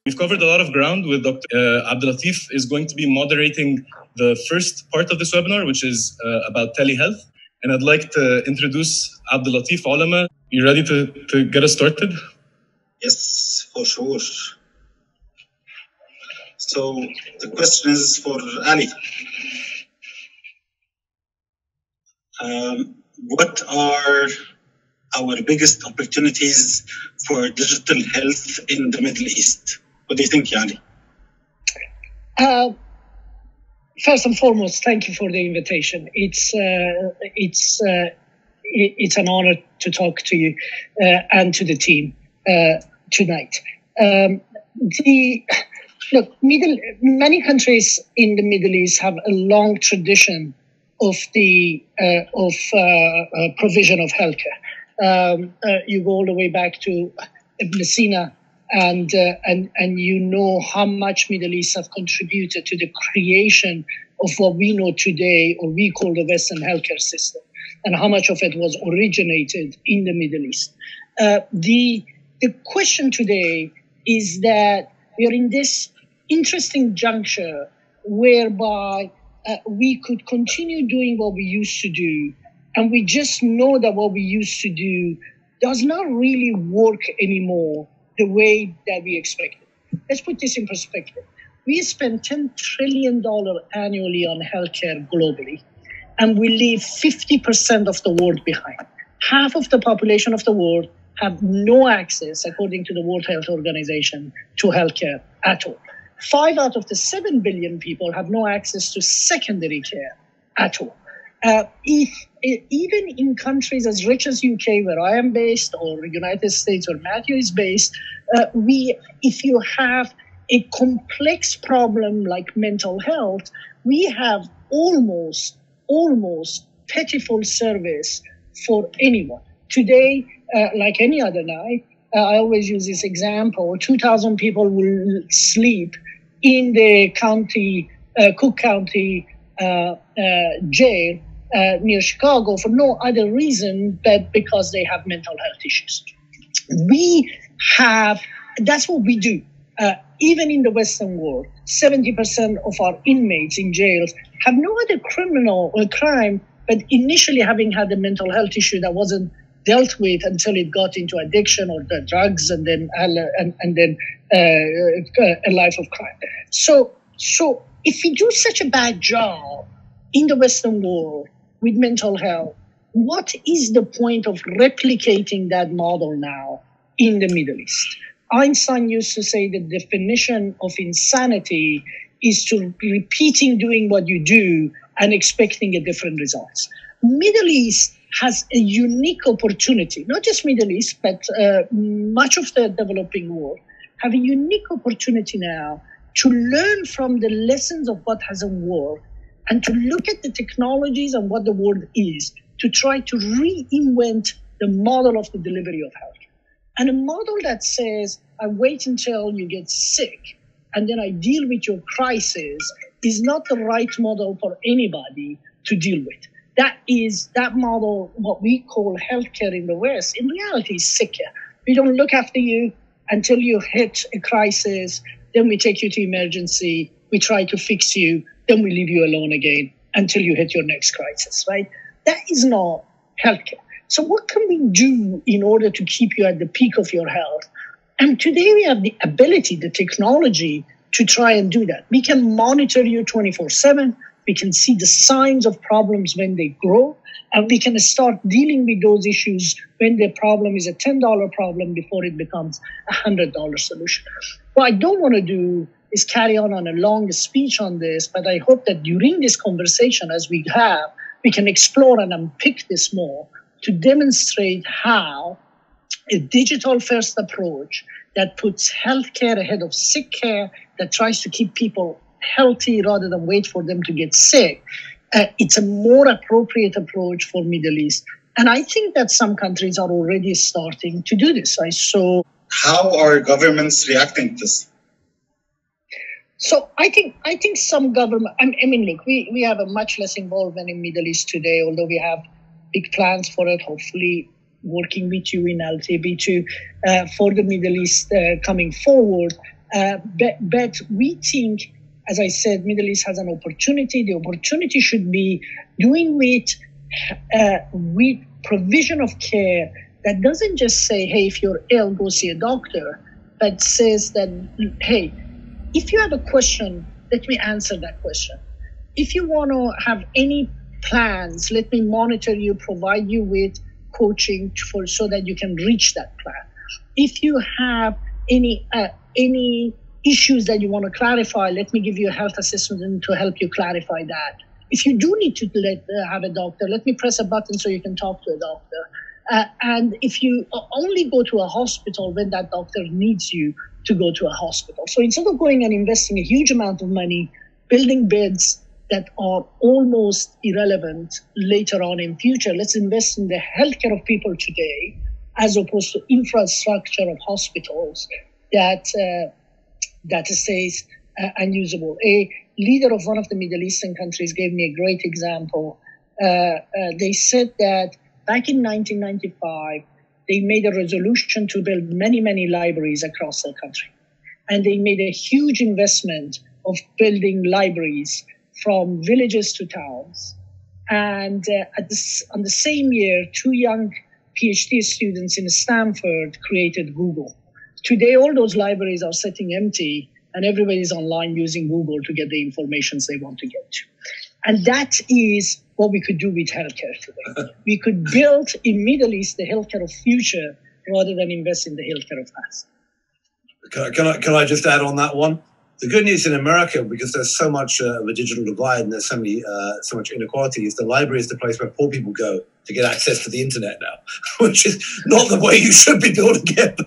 We've covered a lot of ground with Dr. Abdellatif is going to be moderating the first part of this webinar, which is about telehealth. And I'd like to introduce Abdellatif Olama. You ready to get us started? Yes, for sure. So the question is for Ali. What are our biggest opportunities for digital health in the Middle East? What do you think, Yani? First and foremost, thank you for the invitation. It's an honor to talk to you and to the team tonight. Many countries in the Middle East have a long tradition of provision of healthcare. You go all the way back to Ibn Sina, and you know how much Middle East have contributed to the creation of what we know today, or we call the Western healthcare system, and how much of it was originated in the Middle East. The question today is that we are in this interesting juncture whereby we could continue doing what we used to do, and we just know that what we used to do does not really work anymore the way that we expected. Let's put this in perspective. We spend $10 trillion annually on healthcare globally, and we leave 50% of the world behind. Half of the population of the world have no access, according to the World Health Organization, to healthcare at all. 5 out of the 7 billion people have no access to secondary care at all. Even in countries as rich as UK, where I am based, or United States, where Matthew is based, if you have a complex problem like mental health, we have almost pitiful service for anyone. Today, like any other night, I always use this example, 2,000 people will sleep in the county, Cook County jail near Chicago for no other reason but because they have mental health issues. That's what we do. Even in the Western world, 70% of our inmates in jails have no other criminal or crime but initially having had a mental health issue that wasn't dealt with until it got into addiction or the drugs, and then a life of crime. So if we do such a bad job in the Western world with mental health, what is the point of replicating that model now in the Middle East? Einstein used to say the definition of insanity is to repeating doing what you do and expecting a different results. Middle East has a unique opportunity, not just Middle East, but much of the developing world have a unique opportunity now to learn from the lessons of what hasn't worked and to look at the technologies and what the world is to try to reinvent the model of the delivery of health. And a model that says, I wait until you get sick and then I deal with your crisis is not the right model for anybody to deal with. That model, what we call healthcare in the West, in reality is sick care. We don't look after you until you hit a crisis, then we take you to emergency, we try to fix you, then we leave you alone again until you hit your next crisis, right? That is not healthcare. So what can we do in order to keep you at the peak of your health? And today we have the ability, the technology to try and do that. We can monitor you 24/7. We can see the signs of problems when they grow, and we can start dealing with those issues when the problem is a $10 problem before it becomes a $100 solution. What I don't want to do is carry on a long speech on this, but I hope that during this conversation, as we have, we can explore and unpick this more to demonstrate how a digital-first approach that puts healthcare ahead of sick care, that tries to keep people healthy rather than wait for them to get sick, it's a more appropriate approach for Middle East. And I think that some countries are already starting to do this. How are governments reacting to this? So I think some government, look, we have a much less involvement in Middle East today, although we have big plans for it, hopefully working with you in Altibbi for the Middle East coming forward. But we think, as I said, Middle East has an opportunity. The opportunity should be doing with provision of care that doesn't just say, hey, if you're ill, go see a doctor, but says that, hey, if you have a question, let me answer that question. If you want to have any plans, let me monitor you, provide you with coaching so that you can reach that plan. If you have any issues that you want to clarify, let me give you a health assessment to help you clarify that. If you do need to have a doctor, let me press a button so you can talk to a doctor. And if you only go to a hospital when that doctor needs you to go to a hospital. So instead of going and investing a huge amount of money, building beds that are almost irrelevant later on in future, let's invest in the healthcare of people today, as opposed to infrastructure of hospitals that stays unusable. A leader of one of the Middle Eastern countries gave me a great example. They said that back in 1995, they made a resolution to build many, many libraries across the country. And they made a huge investment of building libraries from villages to towns. And on the same year, 2 young PhD students in Stanford created Google. Today, all those libraries are sitting empty, and everybody's online using Google to get the information they want to get to. And that is what we could do with healthcare today. We could build in Middle East the healthcare of future rather than invest in the healthcare of past. Can I just add on that one? The good news in America, because there's so much of a digital divide and there's so much inequality, is the library is the place where poor people go to get access to the internet now, which is not the way you should be building it.